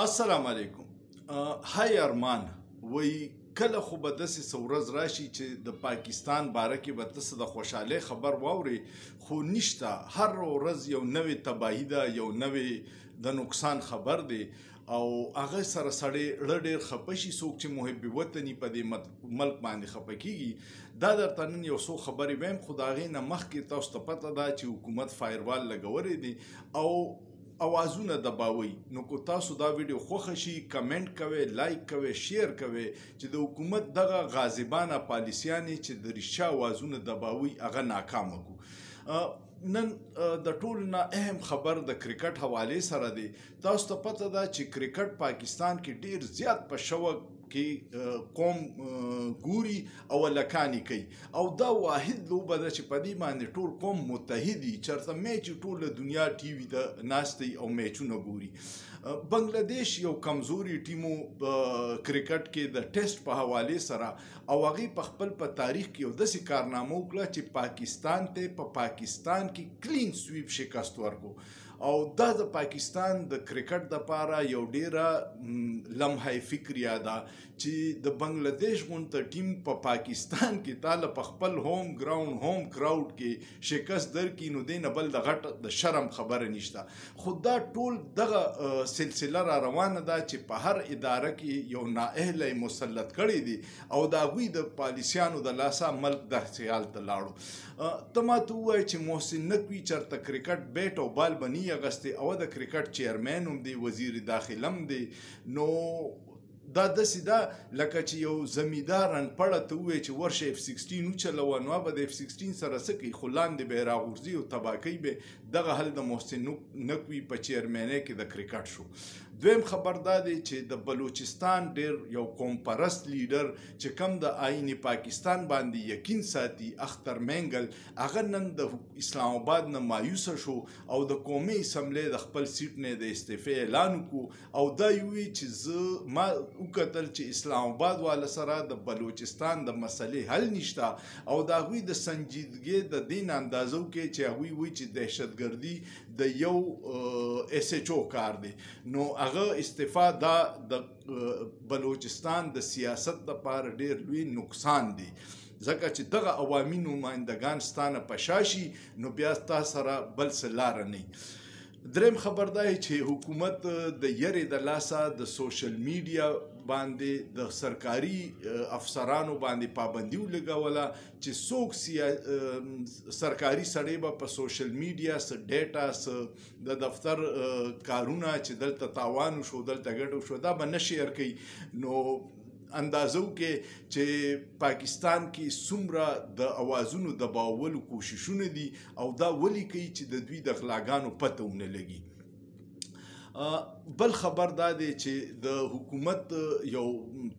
السلام علیکم. هاي ارمان وی کله خو به داسې څه ورځ راشي چې د پاکستان باره کې به ته د خوشحالۍ خبر واورې، خو نشته. هر ورځ یو نوې تباهي ده، یو نوې د نقصان خبر دی او هغه سره سړی ړه ډېر خفه شي. څوک چې محب وطني په دې ملک باندې خفه کېږي. دا درته نن یو څو خبرې وایم، خو د هغې نه مخکې تاسو ته پته ده چې حکومت فایروال لګولی دی او اوازونه دباوي. نو کو تاسو دا ویډیو خوښه شي کمنټ کوئ، لایک کوئ، شیر کوئ چې د حکومت دغه غاضبانه پالیسیانې چې د رښتیا اوازونه دباوي هغه ناکامه کړو. نن د ټولو نه اهم خبر د کرکټ حوالې سره دی. تاسو ته پته ده چې کرکټ پاکستان کې ډیر زیات په شوق کې قوم ګوري او لکانې کوي او دا واحد لوبه ده چې په دې باندې ټول قوم متحد دي. چېرته میچ ټوله دنیا ټي وي ته ناست دی او میچونه ګوري. بنګلادیش یو کمزوري ټیمو کرکټ کې د ټیسټ په حوالې سره او هغې په خپل په تاریخ کې یو داسې کارنامه وکړه چې پاکستان ته په پاکستان کې کلین سویپ شکست ورکړو او دا د پاکستان د کرکټ دپاره یو ډیره لمحه فکریا ده چې د بنګلادیش غونته ټیم په پاکستان کې تاله په خپل هوم ګراوند هوم کراوډ کې شکست درکړي، نو دې نه بل د غټ د شرم خبره نشته. خو دا ټول دغه سلسله را روانه ده چې په هر اداره کې یو نااهلی مسلط کړی دی او د هغوی د پالیسیانو د لاسه ملک داسې حال ته لاړو. ته ما ته ووایه چې محسن نقوي چېرته کرکټ بیټ او بال به نه اغستې او د کرکټ چیرمین هم دی، وزیر داخله هم دی. نو دا داسې ده لکه چې یو زمیندار انپړه ته ووایي چې ورشه F-16 وچلوه، نو به د F-16 سره څه کوي، خو لاندې به یې راغورځي او تباه کوي به. دغه حل د محسن نقوي په چیرمینۍ کې د کرکټ شو. دویم خبر دا دی چې د بلوچستان ډیر یو قوم پرست لیډر چې کم د آئین پاکستان باندې یقین ساتي، اختر مینګل، هغه نن د اسلام آباد نه مایوسه شو او د قومي اسمبلۍ د خپل سیټ نه د استعفا اعلان وکړو او دا یوي چې ما وکتل چې اسلام آباد والا سره د بلوچستان د مسلې حل نشته او د هغوی د سنجیدګۍ د دین اندازو کې چې هغوی وایي چې دهشتګردي د یو SHO کار دی. نو هغه استعفا دا د بلوچستان د سیاست لپاره ډیر لوی نقصان دی، ځکه چې دغه عوامي نمایندګان ستانه په شا شي نو بیا تا سره بل څه لاره نه. دریم خبر دا چې حکومت د یرې د لاسه د سوشل میډیا باندې د سرکاري افسرانو باندې پابندي ولګوله چې څوک سرکاري سړی به په سوشل میډیا څه ډیټا څه د دفتر کارونه چې دلته تاوان وشو دلته ګټه وشو دا به نه شیر کوي. نو اندازو کې چې پاکستان کې څومره د اوازونو دباولو کوششونه دي او دا ولې کوي چې د دوی د غلاګانو پته ونه لګي. بل خبر دا دی چې د حکومت یو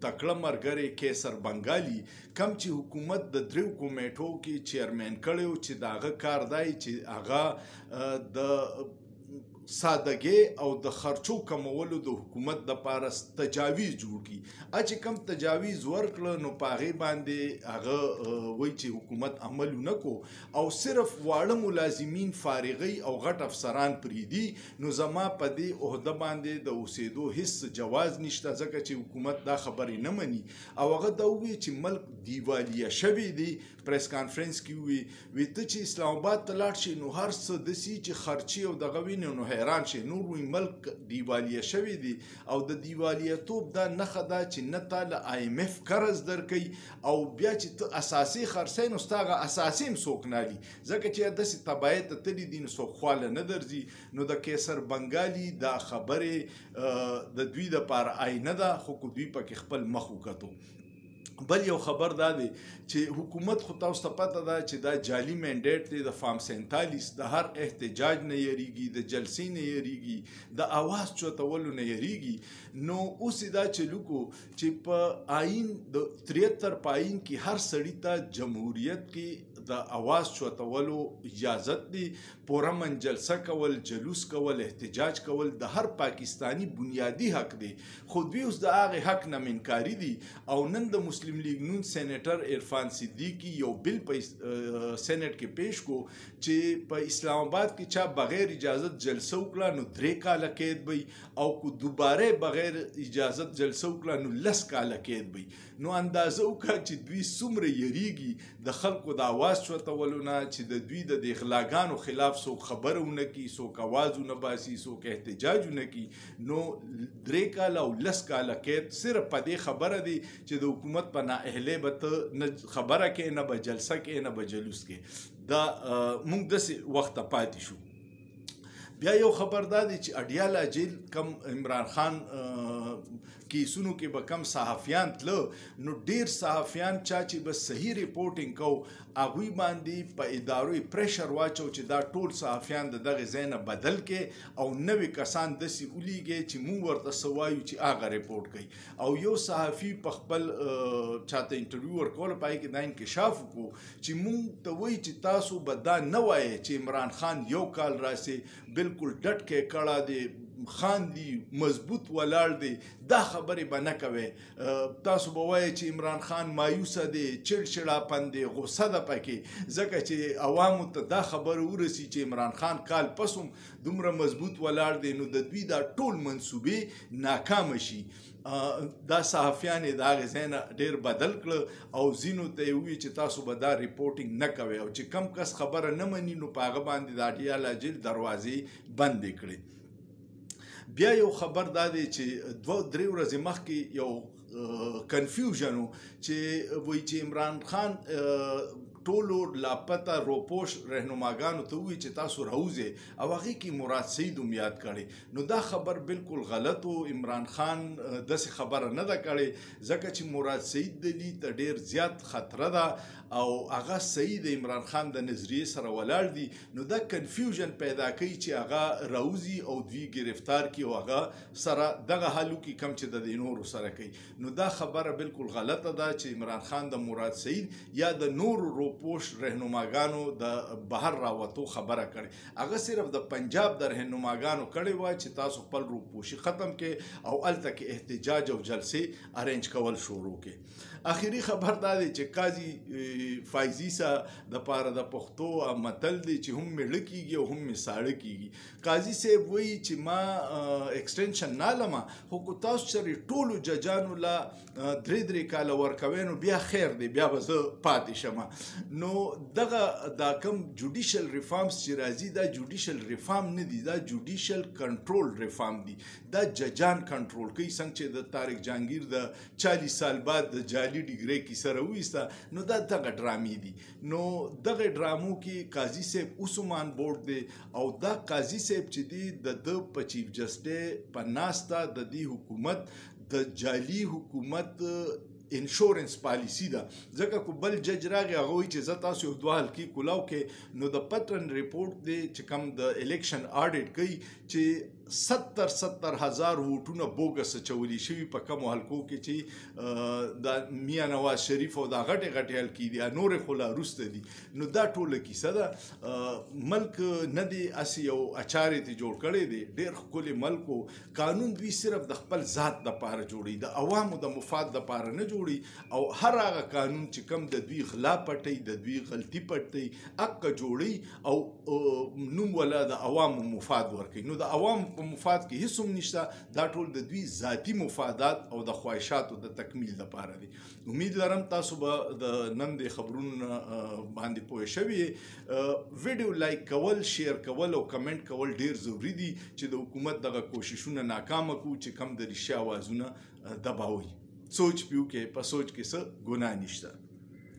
تکړه ملګری کیسر بنګالي کم چې حکومت د دریو کمیټو کې چیرمین کړی و چې د هغه کار دی چې هغه د سادګۍ او د خرچو کمولو د حکومت دپاره تجاویز جوړ کړي. چې کم تجاویز ورکړه نو په هغې باندې هغه وایي چې حکومت عمل ونه کو او صرف واړه ملازمین فارغۍ او غټ افسران پرېږدي. نو زما په دې عهده باندې د اوسېدو هیڅ جواز نشته ځکه چې حکومت دا خبرې نه مني او هغه دا ووایي چې ملک دیوالیه شوی دی. پریس کانفرنس کې وي ته چې اسلام آباد ته لاړ شي نو هر څه داسې چې خرچې او دغه وینې نو حیران شي. نور وی ملک دیوالیه شوی دی او د دیوالیتوب دا نښه ده چې نه تا له IMF قرض درکوي او بیا چې ته اساسي خرڅوې نو ستا هغه اساسي هم څوک نه لي ځکه چې داسې تباهۍ ته تللي دي نو څوک خواله نه درځي. نو د کیسر بنګالي دا خبرې د دوی دپاره آینه ده، خو که دوی پکې خپل مخ وکتو. بل یو خبر دا دی چې حکومت خو تاسو ته پته ده چې دا جعلي منډیټ دی د فارم 47 د هر احتجاج نه یریږي، د جلسې نه یریږي، د اواز چوتولو نه یریږي. نو اوس دا چلو کو چې په آئین د 73 په آئین کې هر سړي ته جمهوریت کې د اواز چوتولو اجازت دی، پرامن جلسه کول، جلوس کول، احتجاج کول د هر پاکستانی بنیادی حق دی. خو دوی اوس د هغې حق نه منکاري دي او نن د مسلم مسلم لیگ نون سینیټر عرفان صدیقي یو بل په سینټ کې پیش کو چې په اسلام آباد کې چا بغیر اجازت جلسه وکړه نو 3 کاله قید وي او کو دوباره بغیر اجازت جلسه وکړه نو 10 کاله قید وي. نو اندازه وکړه چې دوی څومره یریږي د خلکو د اواز چوتولونه چې د دوی د غلاګانو خلاف څوک خبره ونه کړي، څوک اواز ونه باسي، څوک احتجاج ونه کړي. نو 3 کاله او 10 کاله قید صرف په دې خبره دی چې د حکومت په نااهلۍ به ته نه خبره کې، نه به جلسه کې، نه به جلوس کې. دا موږ داسې وخته پاتې شو. بیا یو خبر دا دی چې اډیاله جیل کم عمران خان کیسونو کې به کم صحافیان تله نو ډیر صحافیان چا چې به صحیح ریپورټینګ کو هغوی باندې په ادارو پریشر واچو چې دا ټول صحافیان د دغه ځای نه بدل کې او نوي کسان داسې ولیږي چې موږ ورته څه وایو چې هغه ریپورټ کوي. او یو صحافي په خپل چاته انټرویو ورکولو په هغې کې دا انکشاف وکړو چې موږ ته وایي چې تاسو به دا نه وایئ چې عمران خان یو کال راسي بالکل ډټ کې کړه دی، خاندي، مضبوط ولاړ دی، دا خبرې به نه کوئ. تاسو به وایئ چې عمران خان مایوسه دی، چړچړاپن دی، غصه ده پکې، ځکه چې عوامو ته دا خبره ورسي چې عمران خان کال پس هم دومره مضبوط ولاړ دی، نو د دوی دا ټول منصوبې ناکامه شي. دا صحافیان یې د هغې ځای نه ډېر بدل کړه او ځینو ته یې وویل چې تاسو به دا ریپورټینګ نه کوئ او چې کم کس خبره نه مني نو په هغه باندې د اډیاله جیل دروازې بندې کړې. بیا یو خبر دا دی چې 2-3 ورځې مخکې یو کنفیوژن و چې وایي چې عمران خان ټولو لاپته روپوش رهنماګانو ته ووایي چې تاسو راوځئ او هغې کې مراد سعید هم یاد کړی. نو دا خبر بالکل غلط و. عمران خان داسې خبره نه ده کړې ځکه چې مراد سعید د دې ته ډېر زیات خطره ده او هغه صحیح د عمران خان د نظریې سره ولاړ دي. نو دا کنفیوژن پیدا کوي چې هغه راوځي او دوی گرفتار کړي او هغه سره دغه حال وکړي کوم چې د نورو سره کوي. نو دا خبره بالکل غلطه ده چې عمران خان د مراد سعید یا د نورو روپوش رهنماګانو د بهر راوتو خبره کړې. هغه صرف د پنجاب د رهنماګانو کړې وه چې تاسو خپل روپوشي ختم کړئ او هلته کې احتجاج او جلسې ارینج کول شروع کړئ. آخري خبر دا دی چې قاضي فایزي صاحب د پاره د پښتو متل دی چې هم میړه کیږي او هم مې ساړه کیږي. قاضي صاحب وایي چې ما ایکسټینشن نه لمه خو که تاسو سره ټولو ججانو له 3 کاله ورکوئ نو بیا خیر دی، بیا به زه پاتې شم. نو دغه دا کم جوډیشل ریفارمز چې راځي دا جوډیشل ریفارم نه دي، دا جوډیشل کنټرول ریفارم دي. دا ججان کنټرول کوي. څنګه چې د طارق جهانگیر د 40 سال بعد د جعلي ډیګرۍ کیسه راوویسته نو دا دغه ډرامې دي. نو دغه ډرامو کې قاضي صاحب اوس هم آن بورډ دی او دا قاضي صاحب چې دی د ده په چیف جسټس په ناسته د دې حکومت د جعلي حکومت انشورنس پالیسی ده. ځکه کو بل جج راغی هغه وایي چې زه تاسو یو 2 حلقې کولاو کې نو د پټرن ریپورټ دی چې کوم د الیکشن آډیټ کوي چې 70,000 ووټونه بوګس اچولي شوي په کومو حلقو کې چې د میاں نواز شریف او دا غټې غټې حلقې دي، نورې خو لا وروسته دي. نو دا ټوله کیسه ده. ملک نه دی هسې یو اچارې ته جوړ کړی دی، ډېر ښکلی ملک و. قانون دوی صرف د خپل ذات دپاره جوړوي، د عوامو د مفاد دپاره نه جوړي او هر هغه قانون چې کوم د دوی غلا پټوي، د دوی غلطي پټوي، حقه جوړوي او نوم ولا د عوامو مفاد ورکوي. نو د عوامو په مفاد کې هیڅ هم نشته، دا ټول د دوی ذاتي مفادات او د خواهشاتو د تکمیل لپاره دي. امید لرم تاسو به د نن د خبرونو باندې پوه شوي. ویډیو لایک کول، شیر کول او کمنټ کول ډیر ضروری دي چې د حکومت دغه کوششونه ناکامه کړو چې کم د رښتیا اوازونه دباوي. سوچ پیو کې په سوچ کې څه ګناه نشته.